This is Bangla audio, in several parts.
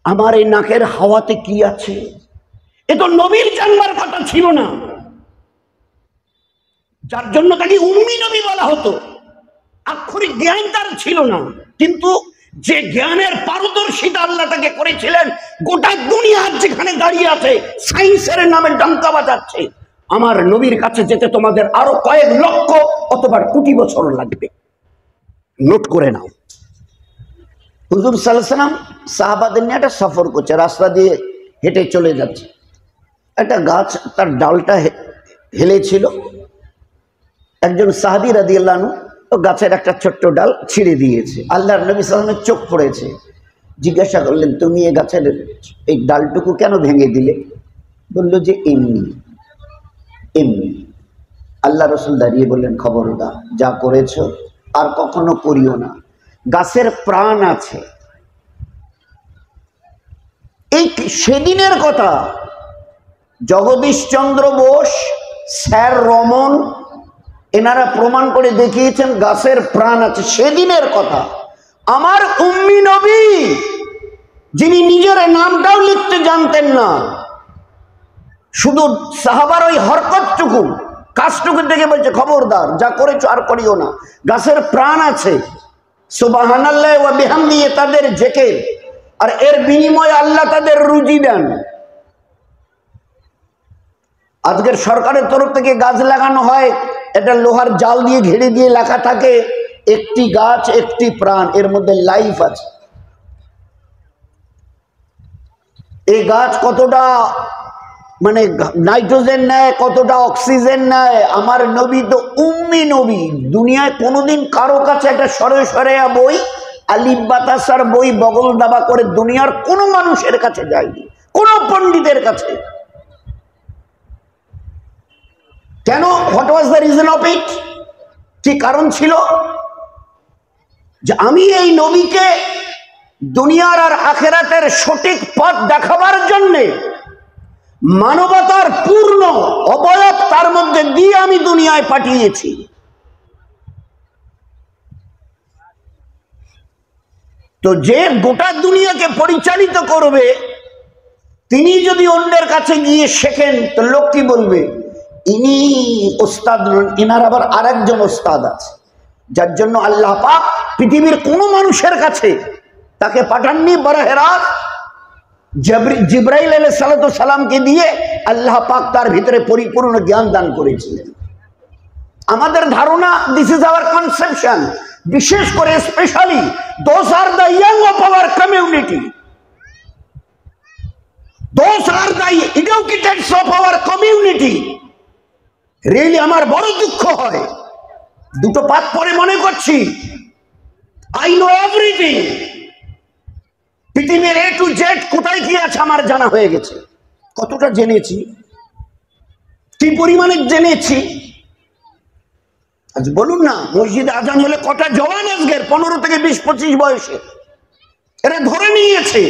আমার এই নাকের হাওয়াতে কি আছে? এ তো নবীর জানবার কথা ছিল না, যার জন্য তাকে উম্মি নবী বলা হতো। আক্ষরিক জ্ঞান তার ছিল না, কিন্তু যে জ্ঞানের পারদর্শিতা আল্লাহ তাকে করেছিলেন, গোটা দুনিয়া যেখানে দাঁড়িয়ে আছে সায়েন্সের নামে ডঙ্কা বাজাচ্ছে, আমার নবীর কাছে যেতে তোমাদের আরো কয়েক লক্ষ অথবা কোটি বছর লাগবে। নোট করে নাও। হুজুর সাল্লাল্লাহু আলাইহি ওয়াসাল্লাম সাহাবাদের নিয়ে একটা সফর করছে, রাস্তা দিয়ে হেঁটে চলে যাচ্ছে। একটা গাছ তার ডালটা হেলেছিল, একজন সাহাবী রাদিয়াল্লাহু আনহু ও গাছের একটা ছোট্ট ডাল ছিঁড়ে দিয়েছে। আল্লাহর নবী সাল্লাল্লাহু আলাইহি ওয়াসাল্লামের চোখ পড়েছে। জিজ্ঞাসা করলেন, তুমি এই গাছের এই ডালটুকু কেন ভেঙে দিলে? বলল যে এমনি এমনি। আল্লাহ রাসূল দাঁড়িয়ে বললেন, খবরদার, যা করেছো আর কখনো করিও না। গাছের প্রাণ আছে। এই সেদিনের কথা। জগদীশচন্দ্র বোস, স্যার রমন, এনারা প্রমাণ করে দেখিয়েছেন গাছের প্রাণ আছে। সেদিনের কথা। আমার উম্মি নবী, যিনি নিজের নামটাও লিখতে জানতেন না, শুধু সাহাবার ওই হরকতটুকু, কাজটুকু দেখে বলছে, খবরদার, যা করেছো আর করিও না। গাছের প্রাণ আছে, সুবহানাল্লাহ ওয়া বিহামদিহি তাদের জিকির, আর এর বিনিময়ে আল্লাহ তাদের রুজি দেন। আজকের সরকারের তরফ থেকে গাছ লাগানো হয়, এটা লোহার জাল দিয়ে ঘিরে দিয়ে লেখা থাকে, একটি গাছ একটি প্রাণ, এর মধ্যে লাইফ আছে। এই গাছ কতটা মানে নাইট্রোজেন নেয়, কতটা অক্সিজেন নেয়। আমার নবী তো উম্মি নবী, দুনিয়ায় কোনোদিন কারো কাছে একটা সরে সরেয়া বই, আলিফ বাতাসার বই বগল দাবা করে দুনিয়ার কোনো মানুষের কাছে যায়নি, কোনো পণ্ডিতের কাছে। কেন? What was the reason of it? কি কারণ ছিল? যে আমি এই নবীকে দুনিয়ার আর আখিরাতের সঠিক পথ দেখাবার জন্যে মানবতার পূর্ণ অবয়ব তার মধ্যে দিয়ে আমি দুনিয়ায় পাঠিয়েছি। তো যে গোটা দুনিয়াকে পরিচালিত করবে, তিনি যদি অন্যের কাছে গিয়ে শেখেন, তো লোক কি বলবে? ইনি ওস্তাদ নন, ইনার আবার আরেকজন ওস্তাদ আছে। যার জন্য আল্লাহ পাক পৃথিবীর কোন মানুষের কাছে তাকে পাঠাননি। বরহে রাত জিবরাইল আলাইহিস সালামকে দিয়ে আল্লাহ পাক তার ভিতরে পরিপূর্ণ জ্ঞান দান করেছিলেন। আমাদের ধারণা, দিস ইজ আওয়ার কনসেপশন, বিশেষ করে specially those are the young of our community, those are the educateds of our community. Really আমার বড় দুঃখ হয়, দুটো পাত পরে মনে করছি আই নো এভরিথিং। পৃথিবীর এ টু জেড কোথায় কি আছে আমার জানা হয়ে গেছে। কতটা জেনেছি, কি পরিমাণে জেনেছি। আজ বলুন না, মসজিদে আজান হলে কটা জওয়ান আজকের 15 থেকে 20-25 বয়সে এরা ধরে নিয়েছে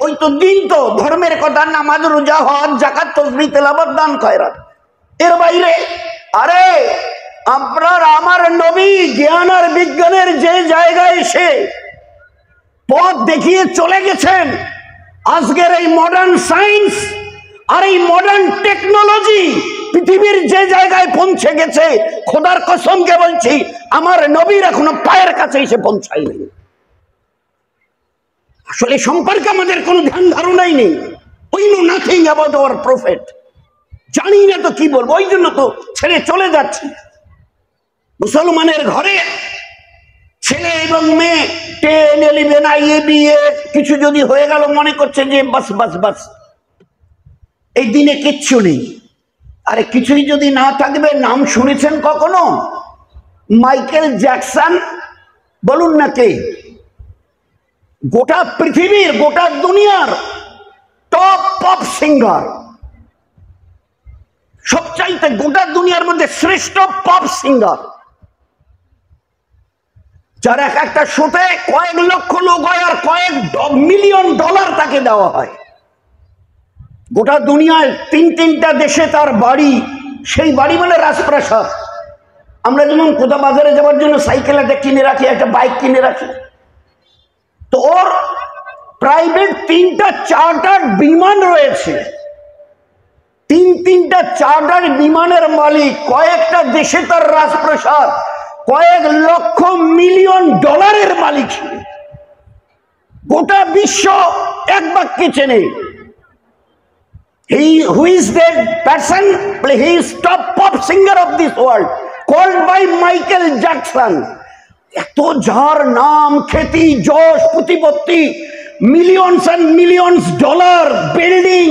ওই তো দিন, তো ধর্মের কথা, নামাজ, রোজা, হজ, যাকাত, তাসবিহ, তেলাওয়াত, দান, খয়রাত। এর বাইরে আরে আপনার আমার নবী জ্ঞান আর বিজ্ঞানের যে জায়গায় এসে পথ দেখিয়ে চলে গেছেন, আজকের এই মডার্ন সায়েন্স আর এই মডার্ন টেকনোলজি পৃথিবীর যে জায়গায় পৌঁছে গেছে, খোদার কসমকে বলছি, আমার নবীর এখনো পায়ের কাছে এসে পৌঁছায়নি। আসলে সম্পর্কে আমাদের কোনো ধ্যান ধারণাই নেই। We know nothing about our prophet. জানি না তো কি বলবো, ওই জন্য তো ছেড়ে চলে যাচ্ছি। মুসলমানের ঘরে ছেলে এবং মেয়ে 10, 11, IE, BA কিছু যদি হয়ে গেল, মনে করছে যে বাস বাস বাস, এই দিনে কিচ্ছু নেই। আরে কিছুই যদি না থাকবে, নাম শুনেছেন কখনো? মাইকেল জ্যাকসন, বলুন না কে? গোটা পৃথিবীর, গোটা দুনিয়ার টপ পপ সিঙ্গার, সবচাইতে গোটা দুনিয়ার মধ্যে শ্রেষ্ঠ পপ সিঙ্গার, যার এক একটা শোতে কয়েক লক্ষ লোক হয় আর কয়েক মিলিয়ন ডলার তাকে দেওয়া হয়। গোটা দুনিয়ায় 3-3টা দেশে তার বাড়ি, সেই বাড়ি মানে রাজপ্রাসাদ। আমরা যেমন কোথাও বাজারে যাওয়ার জন্য সাইকেল একটা কিনে রাখি, একটা বাইক কিনে রাখি, তো ওর প্রাইভেট 3টা চার্টার বিমান রয়েছে, তিনটা চার্টার বিমানের মালিক, কয়েকটা দেশে তার রাজপ্রাসাদ, কয়েক লক্ষ মিলিয়ন ডলারের মালিক, গোটা বিশ্ব এক বাক্যে চেনে। Who is that person? He is top pop singer of this world, called by Michael Jackson. এত যার নাম, খ্যাতি, যশ, প্রতিপত্তি, millions and millions dollar, building,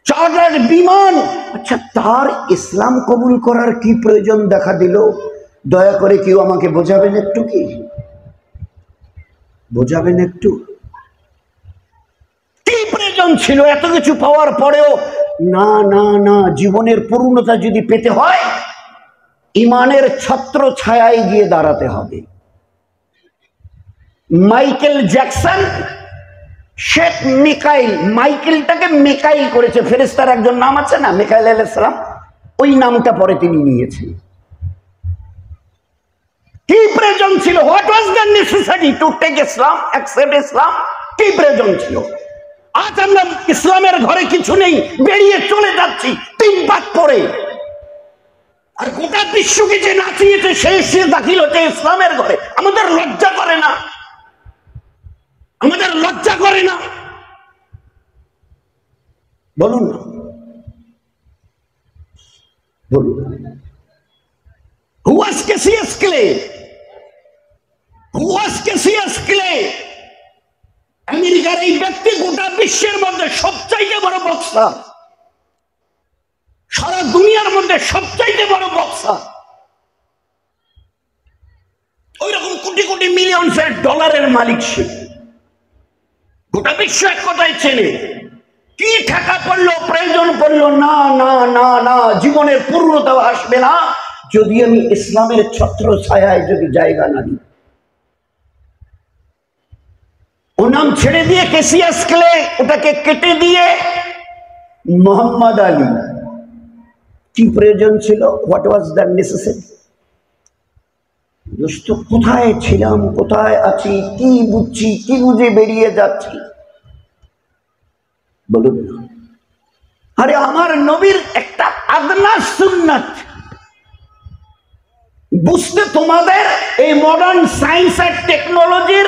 charter বিমান। আচ্ছা, তার ইসলাম কবুল করার কি প্রয়োজন দেখা দিল? দয়া করে কেউ আমাকে বোঝাবেন একটু, কি বোঝাবেন একটু? কি প্রয়োজন ছিল এত কিছু পাওয়ার পরেও? না না না, জীবনের পূর্ণতা যদি পেতে হয় ইমানের ছত্র ছায়ায় গিয়ে দাঁড়াতে হবে। মাইকেল জ্যাকসন, শেখ মিকাইল, মাইকেলটাকে মিকাইল করেছে, ফেরেশতার একজন নাম আছে না, মিকাইল আলাইহিস সালাম, ওই নামটা পরে তিনি নিয়েছেন। কি প্রয়োজন ছিল? What was the necessity to take Islam, accept Islam? কি প্রয়োজন ছিল? আজ আমরা ইসলামের ঘরে কিছু নেই, বেরিয়ে চলে যাচ্ছি 3 পাক পরে, আর গোটা বিশ্বকে যে নাচিয়েছে সে দাখিল হচ্ছে ইসলামের ঘরে। আমাদের লজ্জা করে না? আমাদের লজ্জা করে না? বলুন না, বলুন। Who was Cassius Clay? Who was Cassius Clay? আমেরিকার এই ব্যক্তি গোটা বিশ্বের মধ্যে সবচাইতে বড় বক্সার, সারা দুনিয়ার মধ্যে সবচাইতে বড় বক্সার। ওই রকম কোটি কোটি মিলিয়ন ডলারের মালিক সে, গোটা বিশ্ব এক কথায় চেনে। কি ঠেকা পড়লো, প্রয়োজন পড়লো? না না না না, জীবনের পূর্ণতা আসবে না যদি আমি ইসলামের ছত্র ছায়ায় যদি জায়গা না দিই। ও নাম ছেড়ে দিয়ে ক্যাসিয়াস ক্লে, ওটাকে কেটে দিয়ে মোহাম্মদ আলী। কি প্রয়োজন ছিল? What was the necessity? দোস্ত, কোথায় ছিলাম, কোথায় আছি, কি বুঝছি, কি বুঝে বেরিয়ে যাচ্ছি, বলুন না। আরে আমার নবীর একটা আদনা সুন্নাত বুঝতে তোমাদের এই মডার্ন সায়েন্স আর টেকনোলজির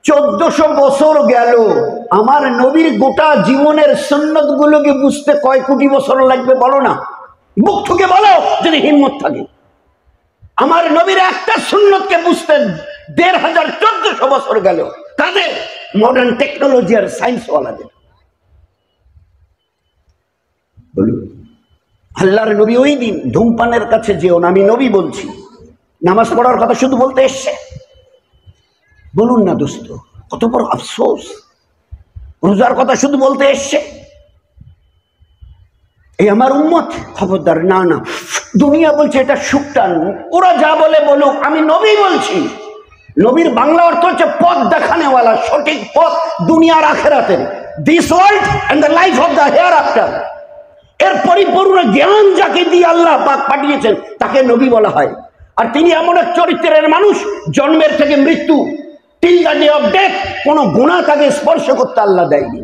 1400 বছর গেল। আমার নবীর গোটা জীবনের সুন্নত গুলোকে বুঝতে কয় কোটি বছর লাগবে বলো না? বুক ঠুকে বলো যদি হিম্মত থাকে। আমার নবীর একটা সুন্নতকে বুঝতে 1500 1400 বছর গেল। কাদের? মডার্ন টেকনোলজি আর সায়েন্স ওয়ালাদের। বলুন, আল্লাহর নবী ওই দিন ধূমপানের কাছে যেও না, আমি নবী বলছি, নামাজ পড়ার কথা শুধু বলতে এসছে। বলুন না দোস্ত, কত বড় আফসোস। রোজার কথা শুধু বলতে এসছে। এই আমার উম্মত, খবরদার, না না, দুনিয়া বলছে এটা সুকটান, ওরা যা বলে বলুক, আমি নবী বলছি। নবীর বাংলা অর্থ হচ্ছে পথ দেখানেওয়ালা, সঠিক পথ দুনিয়ার আখেরাতের, this world and the life of the hereafter. এর পরিপূর্ণ জ্ঞান যাকে দিয়ে আল্লাহ পাক পাঠিয়েছেন তাকে নবী বলা হয়। আর তিনি এমন এক চরিত্রের মানুষ, জন্মের থেকে মৃত্যু, till the day of death, কোন গুনাহ তাকে স্পর্শ করতে আল্লাহ দেয়নি।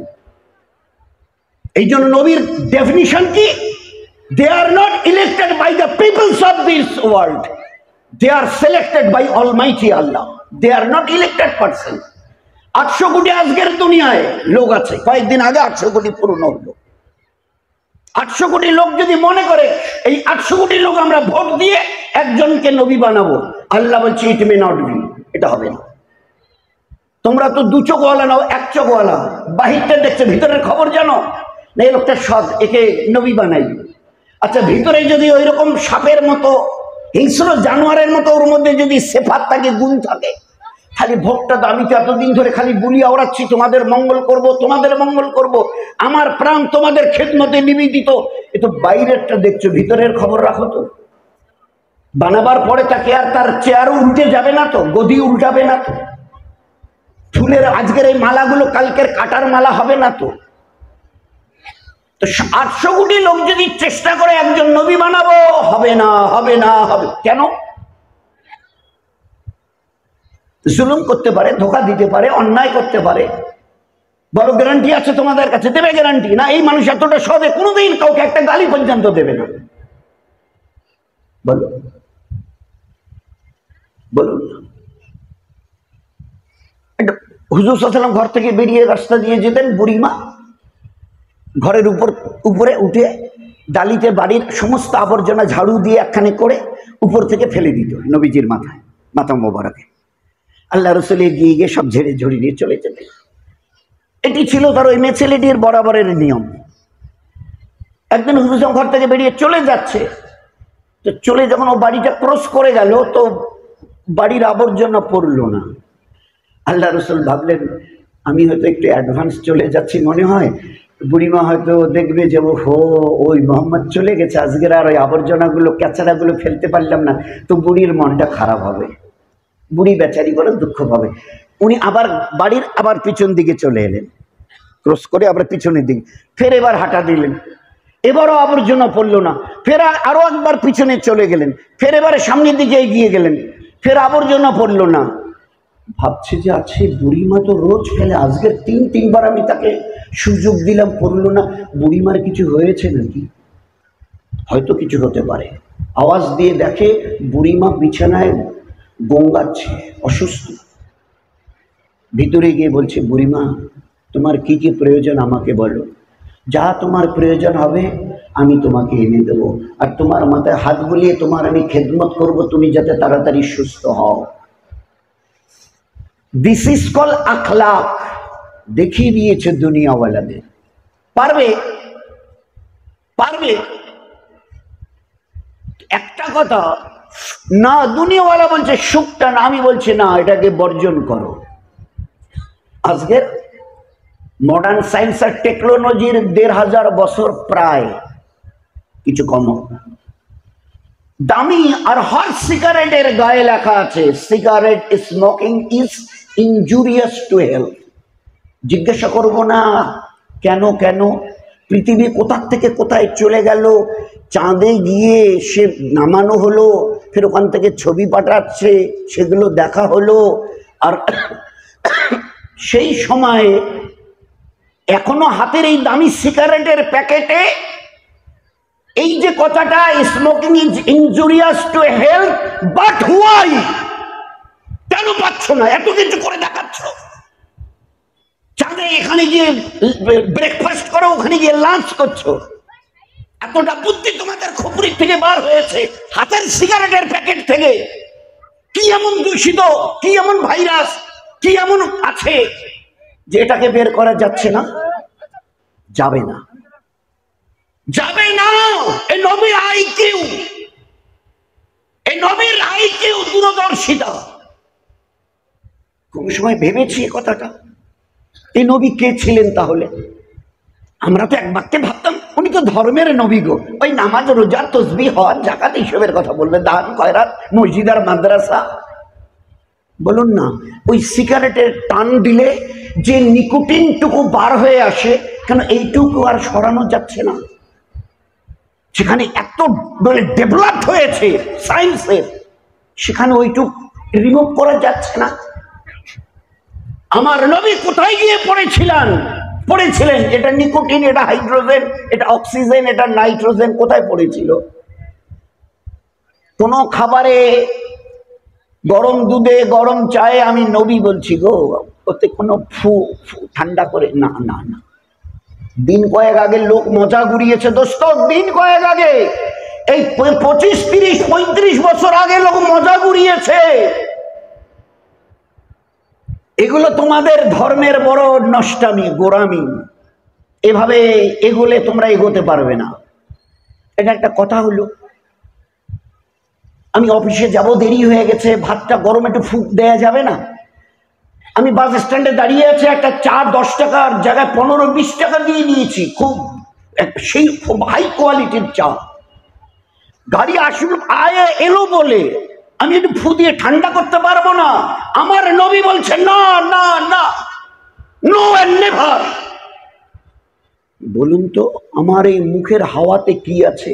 এই জন্য নবীর ডেফিনিশন কি? They are not elected by the peoples of this world, they are selected by almighty Allah. They are not elected person. 800 crore আজকের দুনিয়ায় লোক আছে, কয়েকদিন আগে 800 কোটি পূর্ণ হলো। 800 কোটি লোক যদি মনে করে এই 800 কোটি লোক আমরা ভোট দিয়ে একজনকে নবী বানাবো, আল্লাহ বলছে ইট মে নট বি, এটা হবে না। তোমরা তো 2 চোখওয়ালা নাও, 1 চোখওয়ালা, বাহিরটা দেখছো, ভিতরের খবর জানো না? এই লোকটা সৎ, একে নবী বানাই। আচ্ছা, ভিতরে যদি ওই রকম সাপের মতো, হিংস্র জানোয়ারের মতো ওর মধ্যে যদি সেফাত থাকে, গুণ থাকে, খালি ভোটটা তো আমি তো এতদিন ধরে খালি বুলি আওড়াচ্ছি, তোমাদের মঙ্গল করব, তোমাদের মঙ্গল করব, আমার প্রাণ তোমাদের খেদমতে নিবেদিত। এ তো বাইরেরটা দেখছো, ভিতরের খবর রাখো তো। বানাবার পরে তাকে আর তার চেয়ারও উল্টে যাবে না তো, গদি উল্টাবে না তো, ফুলের আজকের এই মালাগুলো কালকের কাটার মালা হবে না তো। 800 কোটি লোক যদি চেষ্টা করে একজন নবী বানাবো, হবে না, হবে না, হবে কেন? জুলুম করতে পারে, ধোঁকা দিতে পারে, অন্যায় করতে পারে। বড় গ্যারান্টি আছে তোমাদের কাছে? দেবে গ্যারান্টি? না, এই মানুষ এতটা সবে কোনোদিন কাউকে একটা গালি পর্যন্ত দেবে না। বলো বলুন। হুজুর সাল্লাল্লাহু আলাইহি ওয়াসাল্লাম ঘর থেকে বেরিয়ে রাস্তা দিয়ে যেতেন, বুড়িমা ঘরের উপরে উঠে ডালিতে বাড়ির সমস্ত আবর্জনা ঝাড়ু দিয়ে একখানে করে উপর থেকে ফেলে দিত নবীজির মাথা মোবারকে। আল্লাহ রসুল এগিয়ে গিয়ে সব ঝেড়ে ঝুড়ি নিয়ে চলে যেতেন। এটি ছিল তার ওই মেয়ে ছেলেটির বরাবরের নিয়ম। একদিন হুজুর ঘর থেকে বেরিয়ে চলে যাচ্ছে, তো চলে যখন ও বাড়িটা ক্রস করে গেল, তো বাড়ির আবর্জনা পড়লো না। আল্লাহ রসুল ভাবলেন আমি হয়তো একটু অ্যাডভান্স চলে যাচ্ছি মনে হয়, বুড়িমা হয়তো দেখবে যে ওই মোহাম্মদ চলে গেছে, আজকের আর ওই আবর্জনাগুলো ক্যাচারাগুলো ফেলতে পারলাম না, তো বুড়ির মনটা খারাপ হবে, বুড়ি বেচারি বলে দুঃখ পাবে। উনি আবার বাড়ির আবার পিছন দিকে চলে এলেন, ক্রস করে আবার পিছনের দিকে, ফের এবার হাঁটা দিলেন, এবারও আবর্জনা পড়লো না, ফের আরো একবার পিছনে চলে গেলেন, ফের এবারে সামনের দিকে এগিয়ে গেলেন, ফের আবর্জনা পড়লো না। ভাবছে যে আছে বুড়িমা তো রোজ ফেলে, আজকের তিনবার আমি তাকে সুযোগ দিলাম, পড়লো না, বুড়িমার কিছু হয়েছে নাকি? হয়তো কিছু হতে পারে। আওয়াজ দিয়ে দেখে বুড়িমা বিছানায় গঙ্গাচ্ছে, অসুস্থ। ভিতরে গিয়ে বলছে বুড়িমা তোমার কি কি প্রয়োজন আমাকে বলো, যা তোমার প্রয়োজন হবে আমি তোমাকে এনে দেবো, আর তোমার মাথায় হাত বুলিয়ে তোমার আমি খেদমত করব, তুমি যাতে তাড়াতাড়ি সুস্থ হও। দিস ইজ কল আখলাক। দেখিয়ে দিয়েছে দুনিয়াওয়ালাদের। পারবে একটা কথা না, দুনিয়াওয়ালা বলছে সুখটা না, আমি বলছি না, এটাকে বর্জন করো। আজকের মডার্ন সায়েন্স আর টেকনোলজির ১৫০০ বছর প্রায়, কিছু কম দামি আর হট সিগারেটের গায়ে লেখা আছে cigarette smoking is injurious to health. জিজ্ঞাসা করবো না কেন পৃথিবী কোথা থেকে কোথায় চলে গেল, চাঁদে গিয়ে সে নামানো হলো, ফের ওখান থেকে ছবি পাঠাচ্ছে, সেগুলো দেখা হলো। আর সেই সময়ে এখনো হাতের এই দামি সিগারেটের প্যাকেটে এই যে কথাটা smoking is injurious to health, but why, কেন পাচ্ছ না? এত কিছু করে দেখাচ্ছ, চাঁদে এখানে গিয়ে ব্রেকফাস্ট করো, ওখানে গিয়ে লাঞ্চ করছো, এতটা বুদ্ধি তোমাদের খপুরির থেকে বার হয়েছে হাতের সিগারেটের প্যাকেট থেকে। কি এমন দূষিত, কি এমন ভাইরাস, কি এমন আছে যে এটাকে বের করা যাচ্ছে না? যাবে না। এই নবীর আইকিউ দূরদর্শিতা। কোন সময় ভেবেছি এ কথাটা? এই নবী কে ছিলেন তাহলে? আমরা তো এক বাক্যে ভাবতাম উনি তো ধর্মের নবী গো, ওই নামাজ রোজা তসবিহ হজ যাকাত এইসবের কথা বলবে, দান খয়রাত মসজিদ আর মাদ্রাসা। বলুন না, ওই সিগারেটের টান দিলে যে নিকোটিনটুকু বার হয়ে আসে, কেন এইটুকু আর সরানো যাচ্ছে না? সেখানে এত ডেভেলপ হয়েছে সায়েন্সের, সেখানে ওইটুকু রিমুভ করা যাচ্ছে না। আমার নবী কোথায় গিয়ে পড়েছিলেন এটা নিকোটিন, এটা হাইড্রোজেন, এটা অক্সিজেন, এটা নাইট্রোজেন কোথায় পড়েছিল? কোন খাবারে, গরম দুধে, গরম চায়ে আমি নবী বলছি গো, ওতে কোনো ঠান্ডা করে না। দিন কয়েক আগে লোক মজা ঘুরিয়েছে দোস্ত, দিন কয়েক আগে, এই 25, 30, 35 বছর আগে লোক মজা ঘুরিয়েছে। এগুলো তোমাদের ধর্মের বড় নষ্টামি, গোরামি। এভাবে এগুলে তোমরা এগোতে পারবে না। এটা একটা কথা হলো। আমি অফিসে যাব, দেরি হয়ে গেছে, ভাতটা গরম, একটু ফুক দেয়া যাবে না? আমি বাস স্ট্যান্ডে দাঁড়িয়ে আছে, একটা চা 10 টাকার জায়গায় 15-20 টাকা দিয়ে নিয়েছি, খুব হাই কোয়ালিটির চা। গাড়ি এলো বলে আমি একটু ফু দিয়ে ঠান্ডা করতে পারবো না? আমার নবী বলছে না, নো এন্ড নেভার। বলুন তো, আমার এই মুখের হাওয়াতে কি আছে?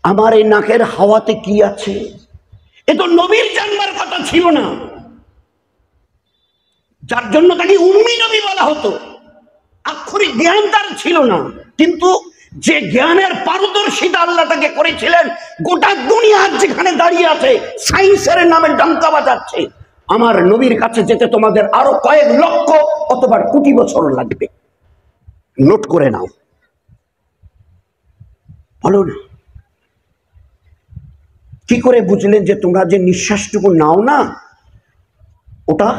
আমার এই নাকের হাওয়াতে কি আছে? এ তো নবীর জানবার কথা ছিল না, যার জন্য তাকে উম্মি নবী বলা হতো। আক্ষরিক জ্ঞান তার ছিল না, কিন্তু যে জ্ঞানের পারদর্শিতা আল্লাহ তাকে করেছিলেন, গোটা দুনিয়া যেখানে দাঁড়িয়ে আছে সায়েন্সের নামে ডঙ্কা বাজাচ্ছে, আমার নবীর কাছে যেতে তোমাদের আরো কয়েক লক্ষ অথবা কোটি বছর লাগবে। নোট করে নাও, বলো না কি করে বুঝলেন যে তোমরা যে নিঃশ্বাসটুকু নাও না, ওটা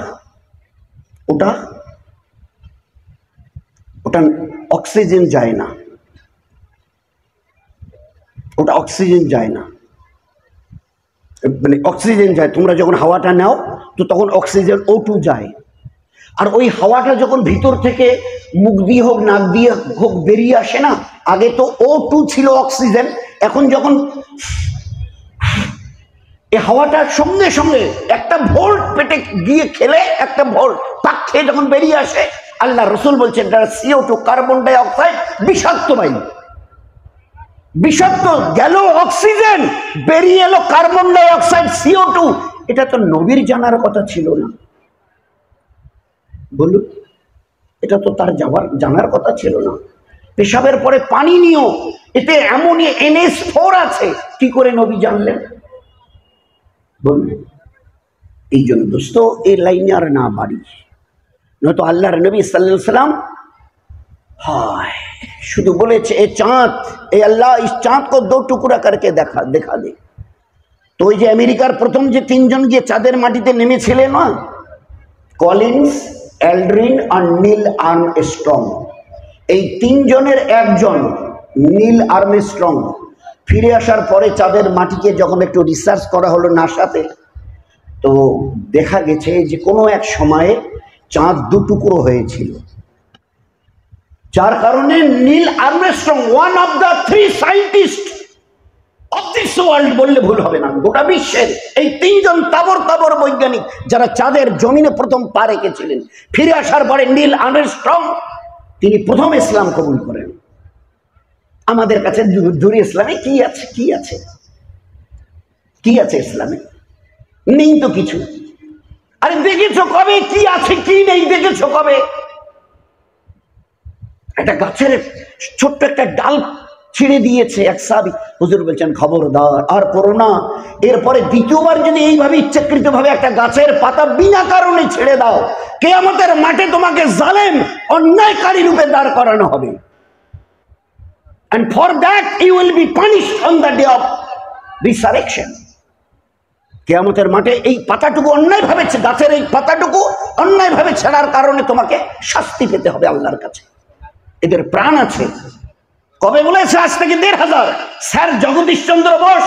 ওটা ওটা অক্সিজেন যায় না, ওটা অক্সিজেন যায় না, মানে অক্সিজেন যায়, তোমরা যখন হাওয়াটা নাও তো তখন অক্সিজেন O2 যায়, আর ওই হাওয়াটা যখন ভিতর থেকে মুখ দিয়ে হোক নাক দিয়ে হোক বেরিয়ে আসে না, আগে তো O2 ছিল অক্সিজেন, এখন যখন এই হাওয়াটার সঙ্গে সঙ্গে একটা ভোল্ট পেটে গিয়ে খেলে, একটা ভোল্ট পাক খেয়ে যখন বেরিয়ে আসে, আল্লাহ রসুল বলছেন CO2 কার্বন ডাই অক্সাইড বিষাক্ত বায়ু, বিষাক্ত গেল অক্সিজেন, বেরিয়ে এলো কার্বন ডাই অক্সাইড CO2। এটা তো নবীর জানার কথা ছিল না, বলুন, এটা তো তার জানার কথা ছিল না। পেশাবের পরে পানি নিও, এতে এমনই NH4 আছে, কি করে নবী জানলেন বলুন? এই জন্য দোস্ত এই লাইনে আর না বাড়ি, নয়তো আল্লাহর নবী সাল্লাল্লাহু আলাইহি সাল্লাম हाय শুধু বলেছে এ চাঁদ, এ আল্লাহ इस चांद को दो टुकड़ा करके দেখা দে। তো ওই যে আমেরিকার প্রথম যে তিনজন গিয়ে চাঁদের মাটিতে নেমেছিলেন না, কলিন্স, অ্যালড্রিন আর নীল আর্মস্ট্রং, এই তিনজনের একজন নীল আর্মস্ট্রং ফিরে আসার পরে চাঁদের মাটিকে যখন একটু রিসার্চ করা হলো নাসাতে, তো দেখা গেছে যে কোনো এক সময়ে চাঁদ দুটুকরো হয়েছিল, যার কারণে Neil Armstrong one of the 3 scientist of this world বললে ভুল হবে না, গোটা বিশ্বের এই তিনজন তাবর বৈজ্ঞানিক যারা চাঁদের জমিনে প্রথম পা রেখেছিলেন, ফিরে আসার পরে নীল আর্মস্ট্রং তিনি প্রথম ইসলাম কবুল করেন। আমাদের কাছে দূরে ইসলামে কি আছে, কি আছে, কি আছে ইসলামে? নেই তো কিছু। আরে দেখেছো কবে কি আছে কি নেই, দেখেছো কবে? একটা গাছের ছোট্ট একটা ডাল ছিঁড়ে দিয়েছে এক সাহাবী, হুজুর বলছেন খবরদার আর করো না, এরপরে দ্বিতীয়বার যদি এইভাবে ইচ্ছাকৃত ভাবে একটা গাছের পাতা বিনা কারণে ছেড়ে দাও, কিয়ামতের মাঠে তোমাকে জালেম অন্যায়কারী রূপে দাঁড় করানো হবে, and for that you will be punished on the day of resurrection। কিয়ামতের মাঠে এই পাতাটুকু অন্যায়ভাবে, গাছের এই পাতাটুকু অন্যায়ভাবে ছেড়ার কারণে তোমাকে শাস্তি পেতে হবে আল্লাহর কাছে। এদের প্রাণ আছে। কবে বলেছে? আজ থেকে 1500। স্যার জগদীশ চন্দ্র বোস,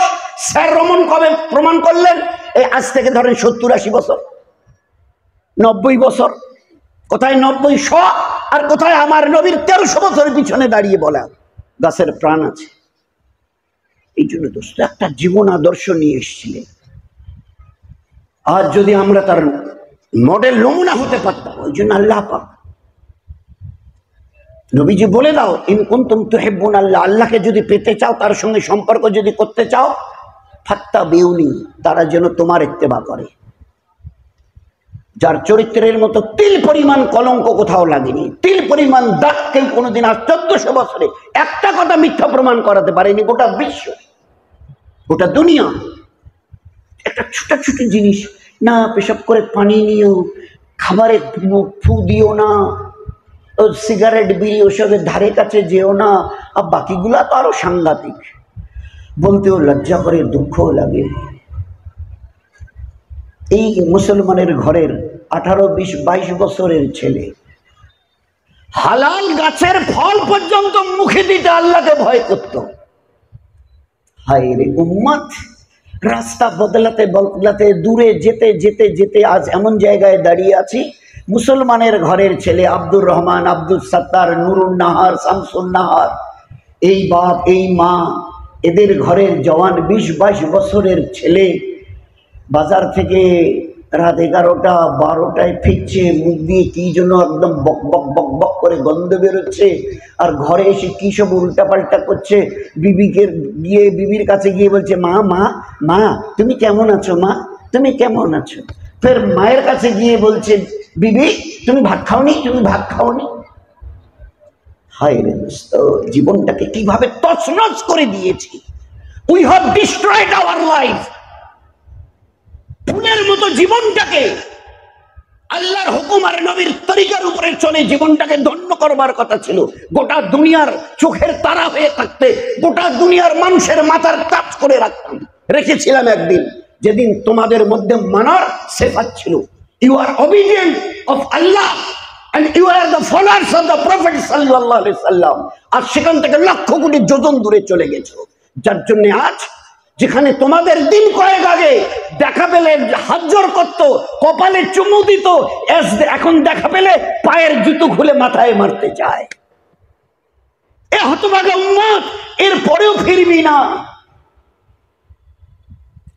স্যার রমন কবে প্রমাণ করলেন? এই আজ থেকে ধরেন 70-80 বছর, 90 বছর। কোথায় 90-100 আর কোথায় আমার নবীর 1300 বছরের পিছনে দাঁড়িয়ে বলা গাছের প্রাণ আছে। এই জন্য দোস্ত একটা জীবন আদর্শ নিয়ে এসেছিলেন। আজ যদি আমরা তার মডেল নমুনা হতে পারতাম, ওই জন্য আল্লাহ পাক নবীজি বলে দাও ইন কুনতুম তুহিব্বুনাল্লাহ, আল্লাহকে যদি পেতে চাও, তার সঙ্গে সম্পর্ক যদি করতে চাও, ফাত্তাবিউনি, তারা যেন তোমার ইত্তেবা করে, যার চরিত্রের মতো তিল পরিমাণ কলঙ্ক কোথাও লাগেনি, তিল পরিমাণ দাগ কেউ কোনোদিন আজ 1400 বছরে একটা কথা মিথ্যা প্রমাণ করাতে পারেনি। গোটা বিশ্ব, গোটা দুনিয়া একটা ছোট জিনিস না, পেশাব করে পানি নিও, খাবারে ফু দিও না, সিগারেট বিড়ি ওসবের ধারে কাছে যেও না, আর বাকিগুলা তো আরো সাংঘাতিক, বলতেও লজ্জা করে, দুঃখও লাগে। এই মুসলমানের ঘরের 18, 20, 22 বছরের ছেলে হালাল গাছের ফল পর্যন্ত মুখে দিতে আল্লাহকে ভয় করত। হায় রে উম্মত, রাস্তা বদলাতে বদলাতে দূরে যেতে যেতে যেতে আজ এমন জায়গায় দাঁড়িয়ে আছি, মুসলমানের ঘরের ছেলে আব্দুর রহমান, আব্দুল সত্তার, নুরুন নাহার, শামসুন নাহার, এই বাপ এই মা, এদের ঘরের জওয়ান 20-22 বছরের ছেলে বাজার থেকে রাত 11টা 12টায় ফিরছে, মুখ দিয়ে কি জন্য একদম বক বক বক বক করে গন্ধ বেরোচ্ছে, আর ঘরে এসে কি সব উল্টাপাল্টা করছে। বিবির কাছে গিয়ে বলছে, মা মা মা তুমি কেমন আছো, মা তুমি কেমন আছো। ফের মায়ের কাছে গিয়ে বলছে, বিবি তুমি ভাত খাওনি, তুমি ভাত খাওনি। হায় রে দোস্ত, জীবনটাকে কিভাবে তছনছ করে দিয়েছি। We have destroyed our life. ফুলের মতো জীবনটাকে আল্লাহর হুকুম আর নবীর তরিকার উপরে চলে জীবনটাকে ধন্য করবার কথা ছিল। গোটা দুনিয়ার চোখের তারা হয়ে থাকতে, গোটা দুনিয়ার মানুষের মাথার কাজ করে রেখেছিলাম একদিন, যেদিন তোমাদের মধ্যে মানার সেফাত ছিল। You are obedient of Allah and you are the followers of the Prophet sallallahu alaihi wasallam। আর সেখান থেকে লক্ষ কোটি যোজন দূরে চলে গেছো, যার জন্য আজ যেখানে তোমাদের দিন কয়েক আগে দেখা পেলে হাত জোড় করতো, কপালে চুমু দিত, এখন দেখা পেলে পায়ের জুতো খুলে মাথায় মারতে চায়। এ হতভাগা উম্মত, এরপরেও ফিরবি না,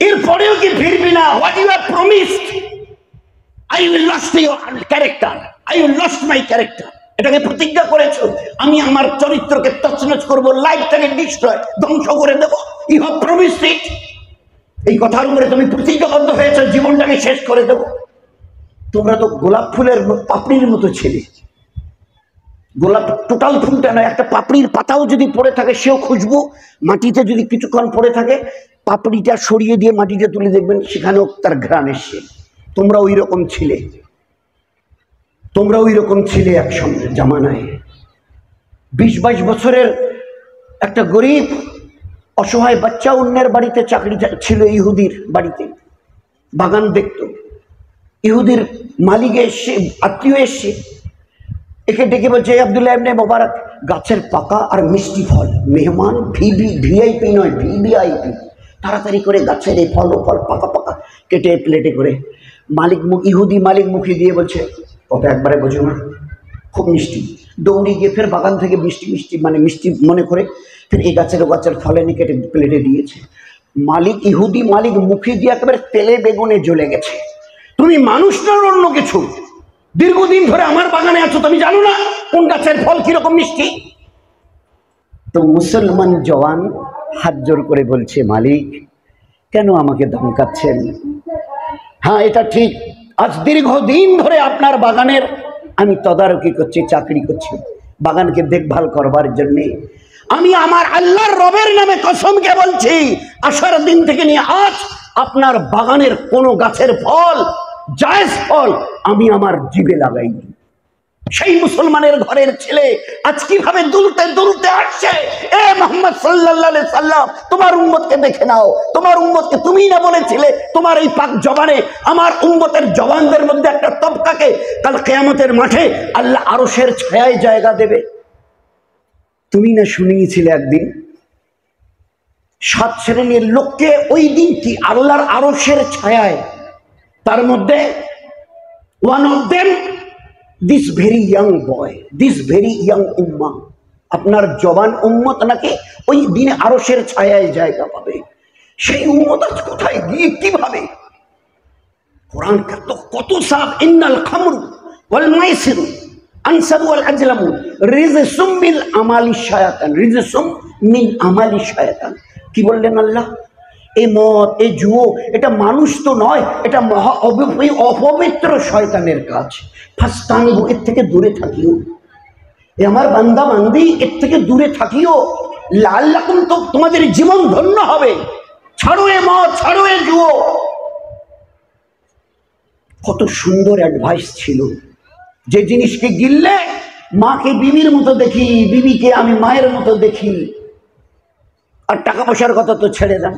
এরপরেও কি ফিরবি না? What you have promised, I will lost your character, I will lost my character। এটাকে প্রতিজ্ঞা করেছো, আমি আমার চরিত্রকে তছনছ করবো, লাইফটাকে ডিস্ট্রয়, ধ্বংস করে দেব। ইউ হ্যাভ প্রমিসড ইট। এই কথার উপরে তুমি প্রতিজ্ঞাবদ্ধ হয়েছো, জীবনটাকে শেষ করে দেব। তোমরা তো গোলাপ ফুলের পাপড়ির মতো ছেলে। গোলাপ টোটাল ফুলটা নয়, একটা পাপড়ির পাতাও যদি পড়ে থাকে সেও খুশবু, মাটিতে যদি কিছুক্ষণ পড়ে থাকে পাপড়িটা সরিয়ে দিয়ে মাটিতে তুলে দেখবেন সেখানেও তার ঘ্রাণ এসছে। তোমরা ওই রকম ছিলে, তোমরা ওই রকম ছিলে এক জামানায়। 20-22 বছরের একটা গরিব অসহায় বাচ্চা অন্যের বাড়িতে চাকরি ছিল, ইহুদির বাড়িতে বাগান দেখত। ইহুদির মালিক এসে, আত্মীয় এসছে, একে ডেকে বলছে, আব্দুল্লাহ ইবনে মুবারক, গাছের পাকা আর মিষ্টি ফল, মেহমান ভিআইপি নয়, ভিভিআইপি, তাড়াতাড়ি করে গাছের এই ফল পাকা পাকা কেটে প্লেটে করে। মালিক ইহুদি মালিক মুখে দিয়ে বলছে, কত একবারে বোঝো না, খুব মিষ্টি। দৌড়ে গিয়ে ফের বাগান থেকে মিষ্টি মিষ্টি মানে মিষ্টি মনে করে ফের এই গাছের ও গাছের ফল এনে কেটে প্লেটে দিয়েছে। ইহুদি মালিক মুখে দিয়ে একেবারে তেলে বেগুনে জ্বলে গেছে। তুমি মানুষ না অন্য কিছু, দীর্ঘদিন ধরে আমার বাগানে আছো, তুমি জানো না কোন গাছের ফল কিরকম মিষ্টি? তো মুসলমান জওয়ান হাত জোর করে বলছে, মালিক কেন আমাকে ধমকাচ্ছেন? হ্যাঁ এটা ঠিক, আজ দীর্ঘদিন ধরে আপনার বাগানের আমি তদারকি করছি, চাকরি করছি, বাগানকে দেখভাল করবার জন্যে। আমি আমার আল্লাহর রবের নামে কসমকে বলছি, আসার দিন থেকে নিয়ে আজ আপনার বাগানের কোনো গাছের ফল, জায়েজ ফল আমি আমার জিভে লাগাইনি। সেই মুসলমানের ঘরের ছেলে আজ কিভাবে দুলতে দুলতে আসছে। এ মুহাম্মদ সাল্লাল্লাহু আলাইহি সাল্লাম, তোমার উম্মতকে দেখে নাও, তোমার উম্মতকে তুমি না বলেছিলে তোমার এই পাক জবানে আমার উম্মতের জবানদের মধ্যে একটা তবকাকে কাল কিয়ামতের মাঠে আল্লাহ আরশের ছায়ায় জায়গা দেবে। তুমি না শুনিয়েছিলে একদিন 7 শ্রেণীর লোককে ওই দিন কি আল্লাহর আরশের ছায়ায়, তার মধ্যে one of them this very young boy, this very young উম্মাহ, আপনার জবান উম্মত নাকি ওই দিনে আরশের ছায়ায় জায়গা পাবে। সেই উম্মত আজ কোথায় গিয়ে কিভাবে? কোরআন কত সাফ, ইন্নাল খামরু ওয়াল মাইসিরু আনসাবু ওয়াল আজলামু রিজসুম মিন আমালি শায়াতান, রিজসুম মিন আমালি শায়াতান। কি বললেন আল্লাহ? এই মদ, এই জুয়ো, এটা মানুষ তো নয়, এটা মহা অপবিত্র শয়তানের কাজ। ফাস্তানিবু, এর থেকে দূরে থাকিও। এ আমার বান্দা বান্দি, এর থেকে দূরে থাকিও, লাআল্লাকুম, তো তোমাদের জীবন ধন্য হবে। ছাড়ো এ মদ, ছাড়ো এ জুয়ো। কত সুন্দর অ্যাডভাইস ছিল, যে জিনিসকে গিললে মাকে বিবির মতো দেখি, বিবিকে আমি মায়ের মতো দেখি। আর টাকা পয়সার কথা তো ছেড়ে দেন,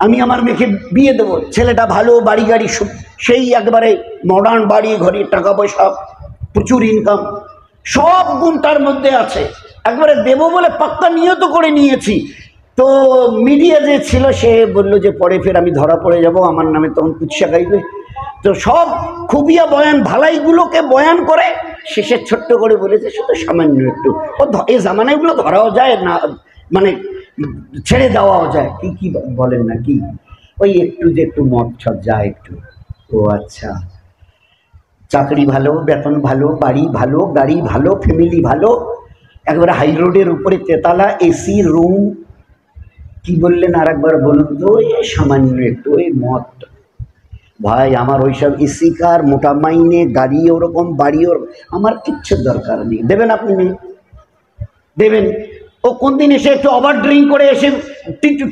আমি আমার মেয়েকে বিয়ে দেবো, ছেলেটা ভালো, বাড়ি গাড়ি সেই একবারে মডার্ন বাড়ি ঘড়ি, টাকা পয়সা, প্রচুর ইনকাম, সব গুণ তার মধ্যে আছে, একবারে দেবো বলে পাক্কা নিয়ত করে নিয়েছি। তো মিডিয়া যে ছিল সে বললো যে পরে ফের আমি ধরা পড়ে যাব, আমার নামে তখন কুৎসা গাইবে। তো সব খুবিয়া বয়ান ভালাইগুলোকে বয়ান করে শেষে ছোট্ট করে বলেছে শুধু সামান্য একটু, ও এই জামানাগুলো ধরাও যায় না, মানে ছেড়ে দেওয়াও যায়, কি কি বলেন না কি, ওই একটু যে একটু মদ ছদ যায় একটু, ও আচ্ছা, চাকরি ভালো, বেতন ভালো, বাড়ি ভালো, গাড়ি ভালো, ফ্যামিলি ভালো, একবারে হাই রোডের উপরে তেতালা, এসি রুম। কি বললেন আর একবার বলুন তো? সামান্য একটু ওই মত। ভাই আমার ওইসব এসি কার, মোটা মাইনে, গাড়ি ওরকম, বাড়ি ওরকম, আমার কিচ্ছু দরকার নেই। দেবেন আপনি? নেই দেবেন? ও কোন দিন এসে একটু ওভার ড্রিঙ্ক করে এসে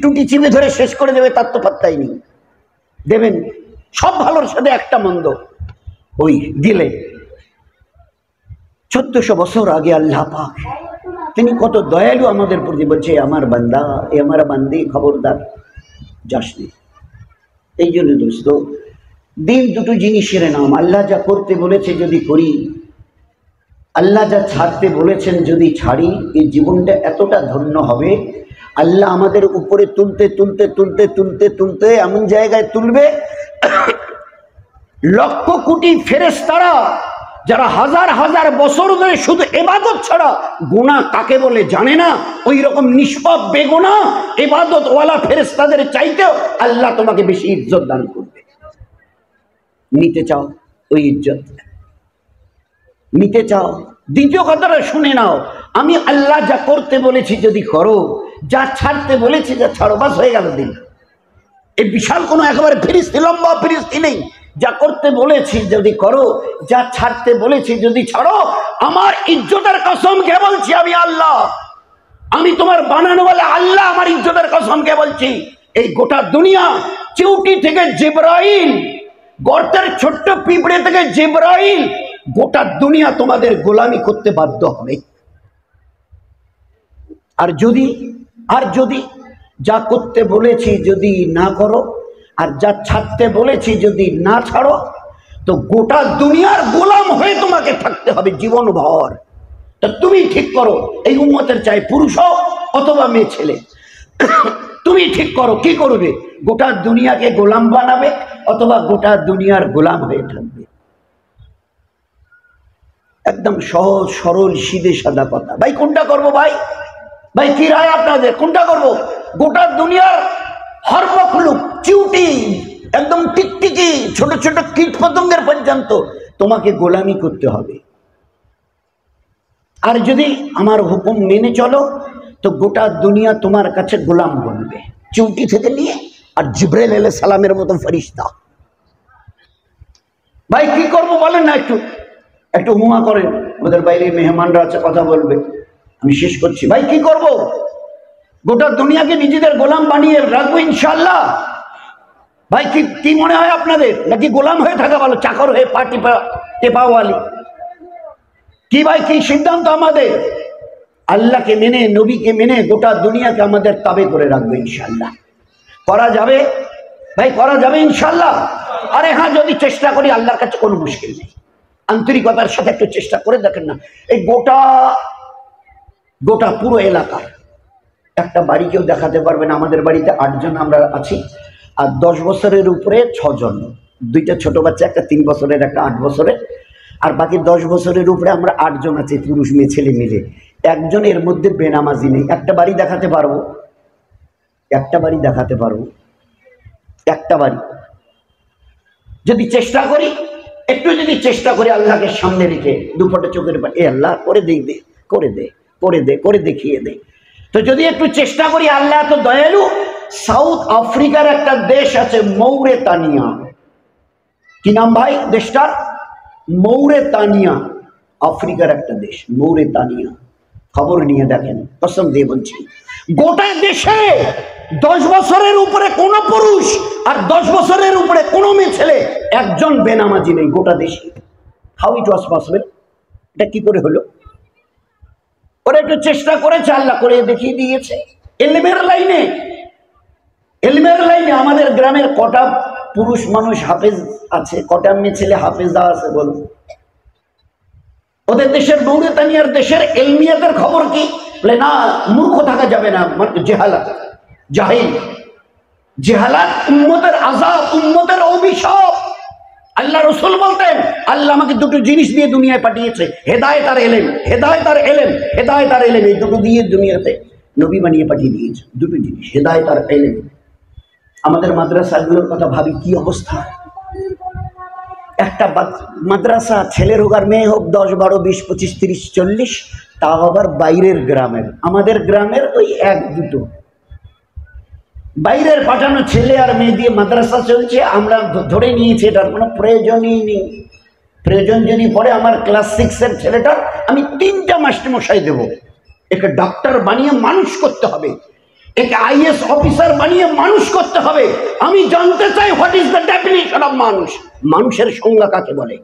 টুটি চিপে ধরে শেষ করে দেবে, তার তো পাত্তাই নেই। দেবেন? সব ভালোর সাথে একটা মন্দ। ওই দিলে 1400 বছর আগে আল্লাহ পাক তিনি কত দয়ালু আমাদের প্রতি, বলছে আমার বান্দা, এ আমার বান্দি, খবরদার যাস নি। এই জন্য দোস্ত, দিন দুটো জিনিসের নাম। আল্লাহ যা করতে বলেছে যদি করি, আল্লাহ যা ছাড়তে বলেছেন যদি ছাড়ি, এই জীবনটা এতটা ধন্য হবে। আল্লাহ আমাদের উপরে তুলতে তুলতে তুলতে তুলতে তুলতে এমন জায়গায় তুলবে, লক্ষ কোটি ফেরেশতারা যারা হাজার হাজার বছর ধরে শুধু ইবাদত ছাড়া গুনাহ কাকে বলে জানে না, ওই রকম নিষ্পাপ বেগুনাহ ইবাদত ওয়ালা ফেরেশতাদের চাইতেও আল্লাহ তোমাকে বেশি ইজ্জত দান করবে। নিতে চাও ওই ইজ্জত? নিতে চাও? দ্বিতীয় কথাটা শুনে নাও, আমি আল্লাহ যা করতে বলেছি যদি করো, যা ছাড়তে বলেছি যা ছাড়ো, বাস হয়ে গেল দিন। এই বিশাল কোনো একেবারে ফিরিস্তি, লম্বা ফিরিস্তি নেই। যা করতে বলেছি যদি করো, যা ছাড়তে বলেছি যদি ছাড়ো, আমার ইজ্জতের কসম কে বলছি, আমি আল্লাহ, আমি তোমার বানানো বলে আল্লাহ, আমার ইজ্জতের কসম কে বলছি, এই গোটা দুনিয়া, চিউটি থেকে জিবরাইল, গর্তের ছোট্ট পিঁপড়ে থেকে জিবরাইল, গোটা দুনিয়া তোমাদের গোলামি করতে বাধ্য হবে। আর যদি যা করতে বলেছি যদি না করো, আর যা ছাড়তে বলেছি যদি না ছাড়ো, তো গোটা দুনিয়ার গোলাম হয়ে তোমাকে থাকতে হবে জীবন ভর। তা তুমি ঠিক করো, এই উম্মতের চাই পুরুষ হোক অথবা মেয়ে ছেলে, তুমি ঠিক করো কি করবে, গোটা দুনিয়াকে গোলাম বানাবে অথবা গোটা দুনিয়ার গোলাম হয়ে থাকবে। একদম সহজ সরল সিধে সাদা কথা। ভাই কোনটা করবো? ভাই কি রায় আপনাদের? কোনটা করবো? গোটা দুনিয়ার হর মখলুক, চিউটি, একদম টিকটিকি, ছোট ছোট কীট পতঙ্গের পর্যন্ত তোমাকে গোলামি করতে হবে। আর যদি আমার হুকুম মেনে চলো, তো গোটা দুনিয়া তোমার কাছে গোলাম বনবে, চিউটি থেকে নিয়ে আর জিবরাইল আলাইহিস সালামের মতো ফেরেশতা। ভাই কি করবো বলেন না? একটু হুয়া করেন, ওদের বাইরে মেহমানরা আছে, কথা বলবে, আমি শেষ করছি। ভাই কি করব? গোটা দুনিয়াকে নিজেদের গোলাম বানিয়ে রাখবো ইনশাআল্লাহ? ভাই কি মনে হয় আপনাদের? নাকি গোলাম হয়ে থাকা ভালো, চাকর হয়ে টেপাওয়ালি? কি ভাই, কি সিদ্ধান্ত আমাদের? আল্লাহকে মেনে, নবীকে মেনে গোটা দুনিয়াকে আমাদের তাবে করে রাখবে ইনশাআল্লাহ। করা যাবে ভাই? করা যাবে ইনশাআল্লাহ। আরে হ্যাঁ, যদি চেষ্টা করি, আল্লাহর কাছে কোনো মুশকিল নেই। আন্তরিকতার সাথে একটু চেষ্টা করে দেখেন না। এই গোটা পুরো এলাকার একটা বাড়ি কেউ দেখাতে পারবে না। আমাদের বাড়িতে 8 জন আমরা আছি, আর 10 বছরের উপরে 6 জন, 2টা ছোট বাচ্চা, একটা 3 বছরের, একটা 8 বছরের, আর বাকি 10 বছরের উপরে আমরা 8 জন আছি, পুরুষ মেয়ে ছেলে মিলে। একজন এর মধ্যে বেনামাজি নেই। একটা বাড়ি দেখাতে পারবো, একটা বাড়ি দেখাতে পারবো, একটা বাড়ি। যদি চেষ্টা করি, একটু যদি চেষ্টা করি, আল্লাহকে সামনে রেখে দুপটে চোখের পানি, এ আল্লাহ করে দে, করে দে, করে দে, করে দেখিয়ে দে। তো যদি একটু চেষ্টা করি, আল্লাহ তো দয়ালু। সাউথ আফ্রিকার একটা দেশ আছে মৌরেতানিয়া। কি নাম ভাই দেশটার? মৌরেতানিয়া। আফ্রিকার একটা দেশ মৌরেতানিয়া। খবর নিয়ে দেখেন, কসম দিয়ে বলছি, গোটা দেশে 10 বছরের উপরে কোন পুরুষ আর 10 বছরের উপরে কোন মেয়ে ছেলে একজন বেনামাজি নেই গোটা দেশে। How it was possible? এটা কি করে হলো? ওরা একটু চেষ্টা করেছে, আল্লাহ করে দেখিয়ে দিয়েছে। এলমের লাইনে আমাদের গ্রামের কটা পুরুষ মানুষ হাফেজ আছে, কটা মেয়ে ছেলে হাফেজা আছে বলো? ওদের দেশের মৌরিতানিয়ার দেশের এলমিয়াতের খবর কি? বলে না, মূর্খ থাকা যাবে না, জেহালাত, জেহালাত উম্মতের আযাব, উম্মতের অভিশাপ। আল্লাহ রাসূল বলতেন, আল্লাহ আমাকে দুটো জিনিস দিয়ে দুনিয়ায় পাঠিয়েছে, হেদায়েত আর ইলম, হেদায়েত আর ইলম, হেদায়েত আর ইলম। এই দুটো দিয়ে দুনিয়াতে নবী বানিয়ে পাঠিয়ে দিয়েছে, দুটো জিনিস, হেদায়েত আর ইলম। আমাদের মাদ্রাসাগুলোর কথা ভাবি, কি অবস্থা! একটা মাদ্রাসা, ছেলের হোক আর মেয়ে হোক, 10, 12, 20, 25, 30, 40, তাও আবার বাইরের গ্রামের। আমাদের গ্রামের ওই 1-2 বাইরের পাঠানো ছেলে আর মেয়ে দিয়ে মাদ্রাসা চলছে। আমরা ধরে নিয়েছি এটার কোনো প্রয়োজনই নেই। প্রয়োজন যদি পড়ে আমার ক্লাস 6-এর ছেলেটার আমি 3টা মাস্টারমশাই দেবো। একে ডাক্তার বানিয়ে মানুষ করতে হবে, একে IAS অফিসার বানিয়ে মানুষ করতে হবে। আমি জানতে চাই what is the definition of মানুষ। মানুষের সংজ্ঞা কাকে বলে?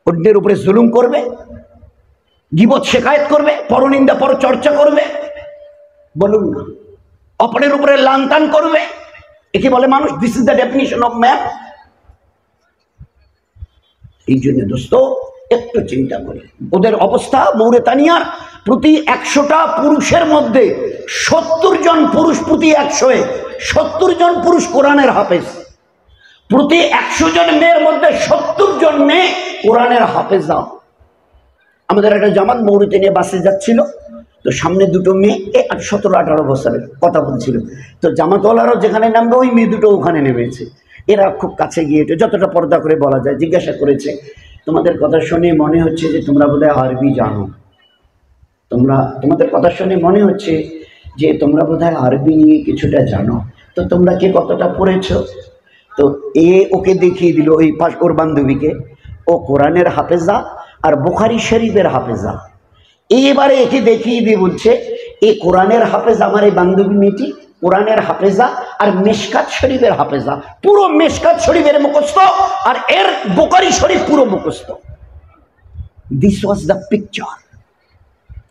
অন্যের উপরে জুলুম করবে, গীবত শেকায়েত করবে, পরনিন্দা পরচর্চা করবে, বলুন না, অপরের উপরে লানতান করবে, একে বলে মানুষ? This is the definition of man. এই জন্য দোস্ত একটু চিন্তা করি ওদের অবস্থা। মৌরিতানিয়ার প্রতি 100টা পুরুষের মধ্যে 70 জন পুরুষ, প্রতি 100-এ 70 জন পুরুষ কোরআনের হাফেজ। প্রতি 100 জন মেয়ের মধ্যে 70 জন মেয়ে কোরআনের হাফেজা। আমাদের একটা জামাত মৌরিতানিয়া বাসে যাচ্ছিল, তো সামনে 2টো মেয়ে 17-18 বছরের কথা বলছিল। তো জামাতওয়ালারও যেখানে নামবে ওই মেয়ে 2টো ওখানে নেমেছে। এরা খুব কাছে গিয়ে যতটা পর্দা করে বলা যায় জিজ্ঞাসা করেছে, তোমাদের কথা শুনে মনে হচ্ছে যে তোমরা বোধহয় আরবি জানো, তোমাদের কথা শুনে মনে হচ্ছে যে তোমরা বোধহয় আরবি নিয়ে কিছুটা জানো, তো তোমরা কে কতটা পড়েছ? তো ওকে দেখিয়ে দিল, ওই ওর বান্ধবীকে, ও কোরআনের হাফেজা আর বুখারী শরীফের হাফেজা। এবারে একে দেখিয়ে দিয়ে বলছে, এ কোরআনের হাফেজা, আমার এই বান্ধবী মেয়েটি কোরআনের হাফেজা আর মেশকাত শরীফের হাফেজা, পুরো মেশকাত শরীফের মুখস্থ, আর এর বুখারী শরীফ পুরো মুখস্থ। This was the picture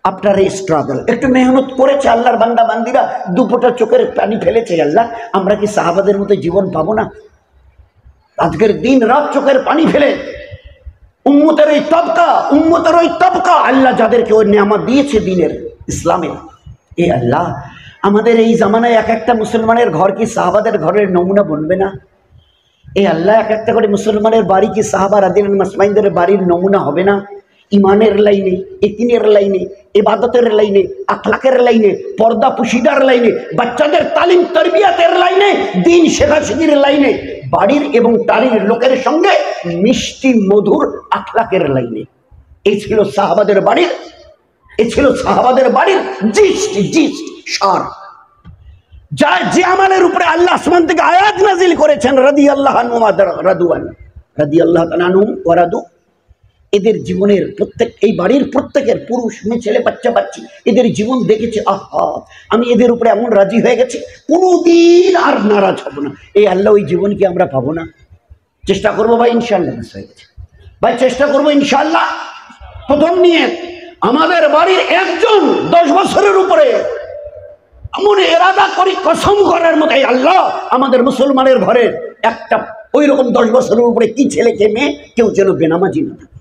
after a struggle. একটু মেহনত করেছে আল্লাহর বান্দা বান্দিরা, 2 ফোঁটা চোখের পানি ফেলেছে। আল্লাহ, আমরা কি সাহাবাদের মতো জীবন পাবো না? আজকের দিন রাত চোখের পানি ফেলে উম্মতের ওই তবকা আল্লাহ যাদেরকে ওই নেয়ামত দিয়েছে দিনের, ইসলামের, এ আল্লাহ আমাদের এই জামানায় এক একটা মুসলমানের ঘর কি সাহাবাদের ঘরের নমুনা বলবে না? এ আল্লাহ এক একটা করে মুসলমানের বাড়ি কি সাহাবা রাদিয়াল্লাহু মাসমাইনদের বাড়ির নমুনা হবে না? ইমানের লাইনে, ইকিনের লাইনে, ইবাদতের লাইনে, আখলাকের লাইনে, পর্দা পুশিদার লাইনে, বাচ্চাদের তালিম তরবিয়াতের লাইনে, দিন শেখাশিখির লাইনে, বাড়ির এবং টাড়ির লোকের সঙ্গে মিষ্টি মধুর আখলাকের লাইনে। এই ছিল সাহাবাদের বাড়ির জিস্ট সার। যে আমাদের উপরে আল্লাহ আসমান থেকে আয়াত নাজিল করেছেন, রাদিয়াল্লাহু আনহু রাদিয়াল্লাহু তাআলা আনহুম ওয়া রাদু। এদের জীবনের এই বাড়ির প্রত্যেকের পুরুষ, মেয়ে, ছেলে, বাচ্চা বাচ্চি, এদের জীবন দেখেছে, আহা আমি এদের উপরে এমন রাজি হয়ে গেছি, কোনোদিন আর নারাজ হব না। এই আল্লাহ ওই জীবন কি আমরা পাবো না? চেষ্টা করবো ভাই, ইনশাআল্লাহ। হয়ে গেছে ভাই, চেষ্টা করবো ইনশাআল্লাহ। প্রথম নিয়ে আমাদের বাড়ির একজন 10 বছরের উপরে এমন এরাদা করি, কসম করার মতো, এই আল্লাহ আমাদের মুসলমানের ঘরে একটা ওই রকম 10 বছরের উপরে কি ছেলে কে মেয়ে কেউ যেন বেনামাজি না থাকে।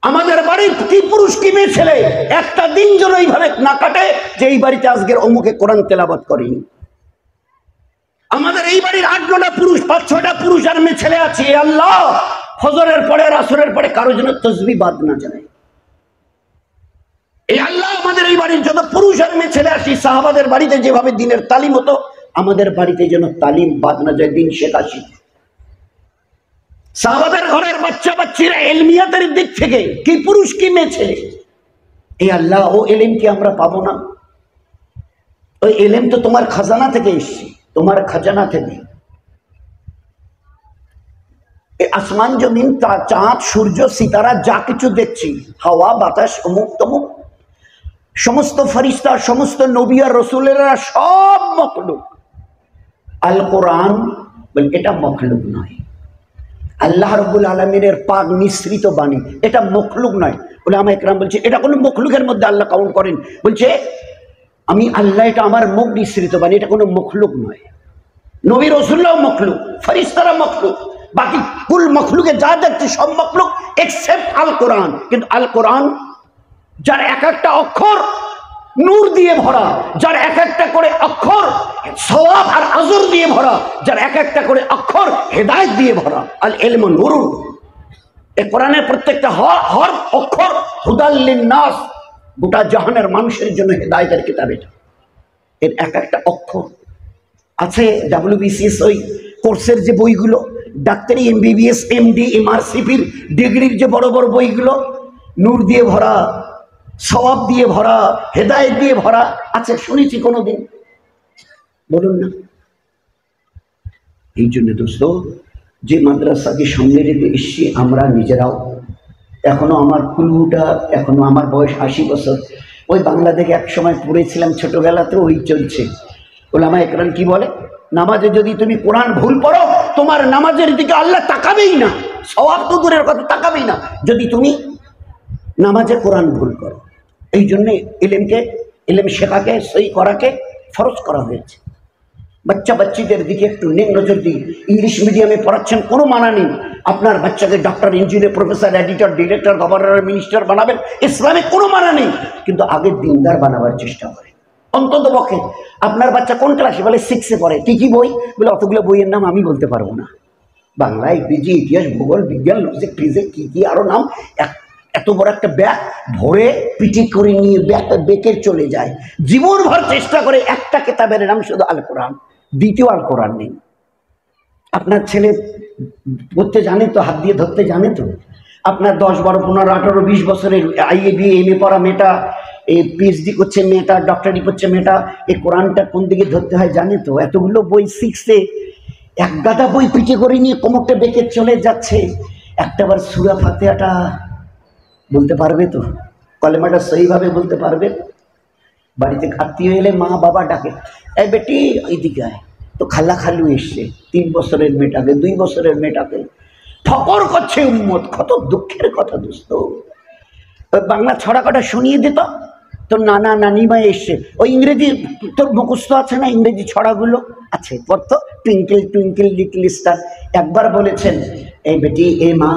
আমাদের বাড়ির কি পুরুষ কি মেয়ে ছেলে একটা দিন যেন এইভাবে না কাটে যে এই বাড়িতে আজকের অমুকে কোরআন তেলাওয়াত করেনি। আমাদের এই বাড়ির 8-9টা পুরুষ, 5-6টা পুরুষ আর মেয়ে ছেলে আছে, আল্লাহ ফজরের পরে আর আসরের পরে কারো যেন তসবিহ বাদ না যায়। এই আল্লাহ আমাদের এই বাড়ির যত পুরুষ আর মেয়ে ছেলে আসি, সাহাবাদের বাড়িতে যেভাবে দিনের তালিম হতো, আমাদের বাড়িতে যেন তালিম বাদ না যায়, দিন শেখাশি। সাহাবাদের ঘরের বাচ্চা বাচ্চিরা এলমিয়াতের দিক থেকে কি পুরুষ কি মেয়ে ছেলে, এই আল্লাহ ও এলেম কি আমরা পাবো না? ওই এলেম তো তোমার খাজানা থেকে এসছে, তোমার খাজানা থেকে। আসমান জমিন, চাঁদ সূর্য সিতারা যা কিছু দেখছি, হাওয়া বাতাস অমুক তমুক, সমস্ত ফেরেশতা, সমস্ত নবী আর রাসূলেরা সব মখলুক। আল কোরআন বলে এটা মখলুক নয়, আল্লাহ রাব্বুল আলামিনের পাক মিশ্রিত বাণী, এটা মখলুক নয়। উলামা ইকরাম বলছে এটা কোনো মখলুকের মধ্যে আল্লাহ কাউন্ট করেন, বলছে আমি আল্লাহ, এটা আমার মুখ মিশ্রিত বাণী, এটা কোনো মখলুক নয়। নবী রাসূলরাও মখলুক, ফেরেশতারা মখলুক, বাকি কুল মখলুকে যা দেখছে সব মখলুক এক্সেপ্ট আল কোরআন। কিন্তু আল কোরআন যার এক একটা অক্ষর নূর দিয়ে ভরা, যার এক একটা করে অক্ষর সওয়াব আর আজর দিয়ে ভরা, যার এক একটা করে অক্ষর হেদায়েত দিয়ে ভরা। আল ইলমু নূরুন, এই কোরআনের প্রত্যেকটা হরফ অক্ষর হুদাল লিন্নাস, গোটা জাহানের মানুষের জন্য হেদায়েতের কিতাব। এটা এর এক একটা অক্ষর আছে। WBCS ওই কোর্সের যে বইগুলো, ডাক্তারি, MBBS, MD, MRCPর ডিগ্রির যে বড় বড় বইগুলো, নূর দিয়ে ভরা, সওয়াব দিয়ে ভরা, হেদায়েত দিয়ে ভরা আছে, শুনেছি কোনোদিন? বলুন না। এই জন্য দোস্ত, যে মাদ্রাসাকে সামনে রেখে এসছি আমরা নিজেরাও, এখনো আমার কুলুটা, এখনো আমার বয়স 80 বছর, ওই বাংলা দেখে এক সময় পড়েছিলাম ছোটবেলাতে, ওই চলছে। ওলামা একরাম কি বলে, নামাজে যদি তুমি কোরআন ভুল পড়ো, তোমার নামাজের দিকে আল্লাহ তাকাবেই না, সওয়াব তো দূরের কথা, তাকাবেই না যদি তুমি নামাজে কোরআন ভুল করো। এই জন্যে ইলম শেখাকে, সই করাকে ফরজ করা হয়েছে। বাচ্চা বাচ্চিদের দিকে একটু নেক নজর দিন। ইংলিশ মিডিয়ামে পড়াচ্ছেন, কোনো মানা নেই। আপনার বাচ্চাকে doctor, engineer, professor, editor, director, governor, minister বানাবেন, ইসলামে কোনো মানা নেই, কিন্তু আগে দিনদার বানাবার চেষ্টা করেন। অন্তত পক্ষে আপনার বাচ্চা কোন ক্লাসে? বলে 6-এ পড়ে। কি কি বই? বলে অতগুলো বইয়ের নাম আমি বলতে পারবো না। বাংলা, ইংরেজি, ইতিহাস, ভূগোল, বিজ্ঞান, লজিক, ফিজিক্স, কি কি আরো নাম। এত বড় একটা ব্যাগ ভরে পিটি করে নিয়ে ব্যাগটা বেঁকে চলে যায়। জীবনভর চেষ্টা করে, একটা কিতাবের নাম শুধু আল কোরআন, দ্বিতীয় আল কোরআন নেই। আপনার ছেলে পড়তে জানে তো, হাত দিয়ে ধরতে জানে তো? আপনার 10, 12, 15, 18, 20 বছরের IA, BA, MA পড়া মেয়েটা, এই PhD করছে মেয়েটা, ডক্টরি করছে মেয়েটা, এই কোরআনটা কোন দিকে ধরতে হয় জানে তো? এতগুলো বই 6-এ এক গাদা বই পিঠে করে নিয়ে কোমরটা বেঁকে চলে যাচ্ছে। একটাবার সূরা ফাতিহাটা বলতে পারবে তো? কলেমাটা সহিভাবে বলতে পারবে? বাড়িতে আত্মীয় এলে মা বাবা ডাকে, এই বেটি এইদিকে আয়, তো খালা খালু এসছে, 3 বছরের মেয়েটাকে, 2 বছরের মেয়েটাকে ফকর করছে উম্মত। কত দুঃখের কথা দোস্ত। বাংলা ছড়া কটা শুনিয়ে দিত, তোর নানা নানিমা এসছে। ওই ইংরেজি তোর মুখস্থ আছে না? ইংরেজি ছড়াগুলো আছে, পড়তো। Twinkle twinkle little star. একবার বলেছেন, এই বেটি, এ মা,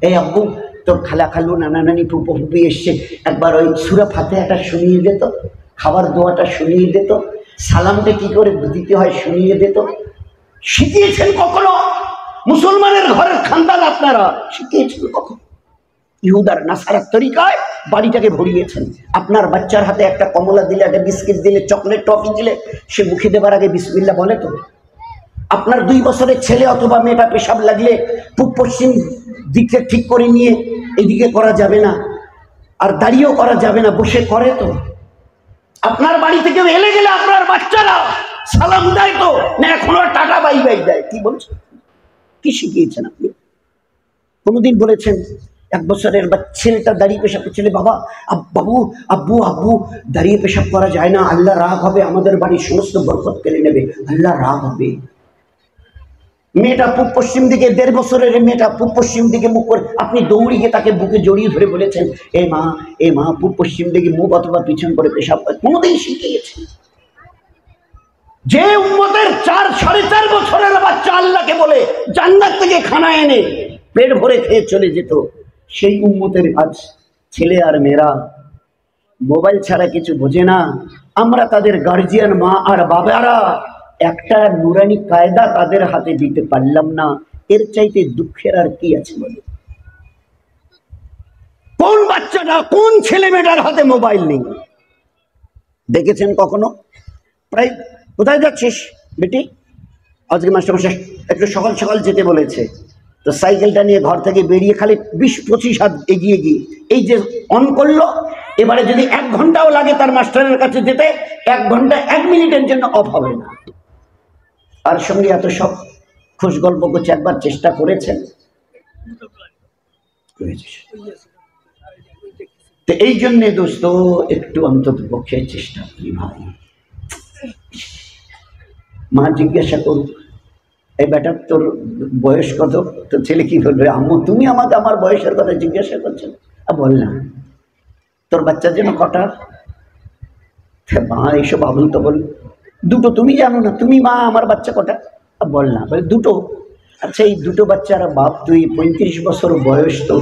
এই আব্বু, তোর খালা খালু, নানা নানি, ফুপো ফুপি এসছে, একবার ওই সূরা ফাতিহাটা শুনিয়ে দিত, খাবার দোয়াটা শুনিয়ে দিত, সালামটা কি করে দিতে হয় শুনিয়ে দিত। শিখিয়েছেন কখনো? মুসলমানের ঘরের খানদান আপনারা শিখিয়েছেন কখনো? ইহুদার নাসারার তরিকায় বাড়িটাকে ভরিয়েছেন। আপনার বাচ্চার হাতে একটা কমলা দিলে, একটা বিস্কিট দিলে, চকলেট টফি দিলে, সে মুখে দেবার আগে বিসমিল্লাহ বলে তো? আপনার 2 বছরের ছেলে অথবা মেয়েটা পেশাব লাগলে পূব পশ্চিম দিকে ঠিক করে নিয়ে এদিকে করা যাবে না, আর দাঁড়িয়েও করা যাবে না, বসে করে তো? আপনার বাড়ি থেকে এলে গেলে আপনার বাচ্চারা সালাম দেয় তো না? এখনো টাটা বাই বাই দেয়? কি বলছেন? কি শিখিয়েছেন আপনি? কোনোদিন বলেছেন 1 বছরের ছেলেটা দাঁড়িয়ে পেশাব করছিল, বাবা, বাবু, আব্বু, আব্বু, দাঁড়িয়ে পেশাব করা যায় না, আল্লাহ রাগ হবে, আমাদের বাড়ির সমস্ত বরকত কেড়ে নেবে, আল্লাহ রাগ হবে। মেয়েটা পূব পশ্চিম দিকে, 1.5 বছরের মেয়েটা পূব পশ্চিম দিকে মুখ করে, আপনি দৌড়ে গিয়ে তাকে বুকে জড়িয়ে ধরে বলেছেন, এ মা, পূব পশ্চিম দিকে মুখ অথবা পিছন করে পেশাব করে? কোনোদিন শিখিয়েছেন? যে উম্মতের 4-4.5 বছরের বাচ্চা আল্লাহকে বলে জান্নাত থেকে খানা এনে পেট ভরে খেয়ে চলে যেত, সেই উম্মতের আজ ছেলে আর মেয়েরা মোবাইল ছাড়া কিছু বোঝে না। আমরা তাদের গার্জিয়ান মা আর বাবারা একটা নুরানি কায়দা তাদের হাতে দিতে পারলাম না। এর চাইতে দুঃখের আর কি আছে বলে? কোন বাচ্চাটা, কোন ছেলে মেয়েটার হাতে মোবাইল নেই? দেখেছেন কখনো? প্রায়, কোথায় যাচ্ছিস বেটি? আজকে মাস্টারমশাই একটু সকাল সকাল যেতে বলেছে, তো সাইকেলটা নিয়ে ঘর থেকে বেরিয়ে খালি 20-25 হাত এগিয়ে গিয়ে এই যে অন করলো, এবারে যদি 1 ঘন্টাও লাগে তার মাস্টারের কাছে যেতে, 1 ঘন্টা 1 মিনিটের জন্য অফ হবে না। আর সঙ্গে এত সব খুশ গল্প করছে। একবার চেষ্টা করেছেন? তো এই জন্যে দোস্ত একটু অন্তত পক্ষে চেষ্টা করি ভাই। মা জিজ্ঞাসা করুক, এই বেটা তোর বয়স কত? তো ছেলে কি বলবে, আম্মু তুমি আমাকে আমার বয়সের কথা জিজ্ঞাসা করছেন? বল না, তোর বাচ্চার জন্য কটা? মা এইসব আবুল তো বল, 2টো। তুমি জানো না? তুমি মা, আমার বাচ্চা কটা? বল না। বলে 2টো। আচ্ছা, এই 2টো বাচ্চার বাপ তুই, 35 বছর বয়স, তো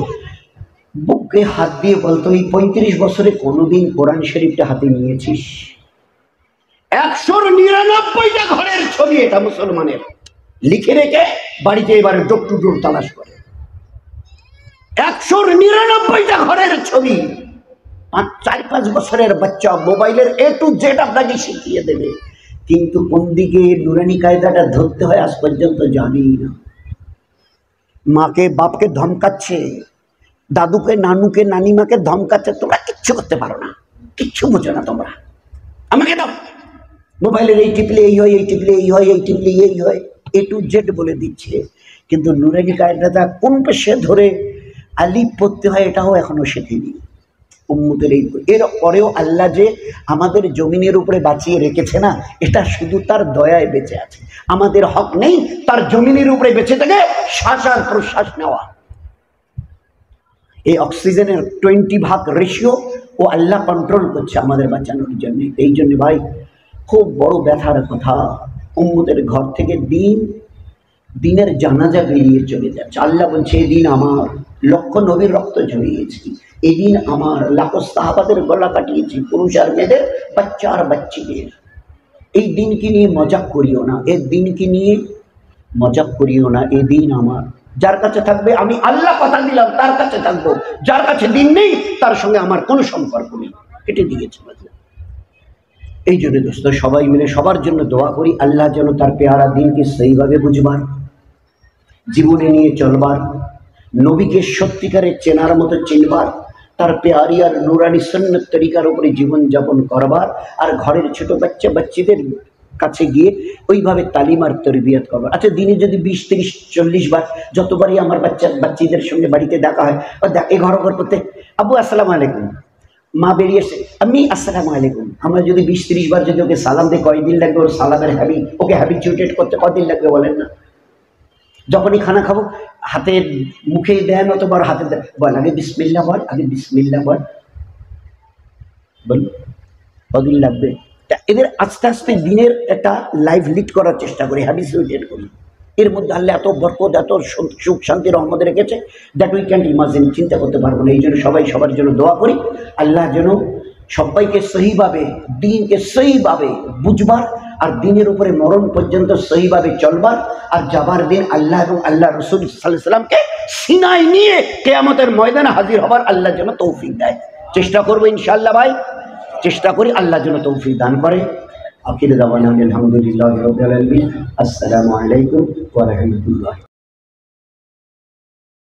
বুকে হাত দিয়ে বলতো, এই 35 বছরে কোনোদিন কোরআন শরীফটা হাতে নিয়েছিস? 199টা ঘরের ছবি এটা মুসলমানের, লিখে রেখে বাড়িতে এবারে ডোর টু ডোর তালাশ করে। 199টা ঘরের ছবি। 4-5 বছরের বাচ্চা মোবাইলের A to Z আপনাকে শিখিয়ে দেবে, কিন্তু কোন দিকে নুরানি কায়দাটা ধরতে হয় আজ পর্যন্ত জানি না। মাকে বাপকে ধমকাচ্ছে, দাদুকে নানুকে নানিমাকে ধমকাচ্ছে, তোমরা কিচ্ছু করতে পারো না, কিচ্ছু বোঝো না তোমরা, আমাকে দাও, মোবাইলের এই টিপলে এই হয়, এই টিপলে এই হয়, এই টিপলে এই হয়, A to Z বলে দিচ্ছে। কিন্তু নুরানি কায়দাটা কোন পেশে ধরে আলিফ পড়তে হয় এটাও এখনো শেখেনি উম্মতের। এর পরেও আল্লাহ যে আমাদের জমিনের উপরে বাঁচিয়ে রেখেছে না, এটা শুধু তার দয়ায় বেঁচে আছে। আমাদের হক নেই তার জমিনের উপরে বেঁচে থেকে শ্বাস আর প্রশ্বাস নেওয়া। এই অক্সিজেনের 20 ভাগ রেশিও ও আল্লাহ কন্ট্রোল করছে আমাদের বাঁচানোর জন্য। এই জন্য ভাই খুব বড় ব্যথার কথা, উম্মতের ঘর থেকে দিনের জানাজা বেরিয়ে চলে যাচ্ছে। আল্লাহ বলছে এদিন আমার, লক্ষ নবীর রক্ত ঝরিয়েছি, এদিন আমার, লাখো সাহাবাদের গলা কাটিয়েছি, পুরুষ আর মেয়েদের, বাচ্চা আর বাচ্চিদের। এই দিনকে নিয়ে মজাক করিও না, এর দিনকে নিয়ে মজাক করিও না, এই দিন আমার। যার কাছে থাকবে আমি আল্লাহ কথা দিলাম তার কাছে থাকবো, যার কাছে দিন নেই তার সঙ্গে আমার কোনো সম্পর্ক নেই, কেটে দিয়েছে। এই জন্য দোস্ত সবাই মিলে সবার জন্য দোয়া করি, আল্লাহ যেন তার পেয়ারা দিনকে সেইভাবে বুঝবার, জীবনে নিয়ে চলবার, নবীকে সত্যিকারে চেনার মতো চিনবার, তার পেয়ারি আর নুরানি সুন্নত তরিকার উপরে জীবন যাপন করবার, আর ঘরের ছোট বাচ্চাদের কাছে গিয়ে ওইভাবে তালিম আর তরবিয়ত করবার। আচ্ছা দিনে যদি 20, 30, 40 বার, যতবারই আমার বাচ্চাদের সঙ্গে বাড়িতে দেখা হয়, এ ঘর করতে আব্বু আসসালামু আলাইকুম, মা বেরিয়েছে আমি আসসালামু আলাইকুম, আমরা যদি 20, 30 বার যদি ওকে সালাম দিই, কয়দিন লাগবে ওর সালামের ওকে হ্যাবিচুয়েটেড করতে, কদিন লাগবে বলেন না? যখনই খানা খাবো হাতে মুখে দেন অথবা হাতে দেন, বল আগে বিসমিল্লাহ বল, আগে বিসমিল্লাহ বল, কদিন লাগবে? এদের আস্তে আস্তে দিনের একটা লাইফ লিড করার চেষ্টা করি, হ্যাবিচুয়েটেড করি। এর মধ্যে আল্লাহ এত বরকত, এত সুখ শান্তি রহমত রেখেছে দ্যাট উই ক্যান্ট ইমাজিন, চিন্তা করতে পারবো না। এই জন্য সবাই সবার জন্য দোয়া করি, আল্লাহ যেন সবাইকে সহিভাবে দিনকে সহিভাবে বুঝবার, আর দিনের উপরে মরণ পর্যন্ত সহিভাবে চলবার, আর যাবার দিন আল্লাহ এবং আল্লাহ রসুল সাল্লাল্লাহু আলাইহি ওয়াসাল্লামকে সিনায় নিয়ে কিয়ামতের ময়দানে হাজির হবার আল্লাহ যেন তৌফিক দেয়। চেষ্টা করবো ইনশাআল্লাহ ভাই, চেষ্টা করি, আল্লাহ যেন তৌফিক দান করে। আখির দাওয়ানা আলহামদুলিল্লাহি রাব্বিল আলামিন। আসসালামু আলাইকুম ওয়া রাহমাতুল্লাহ।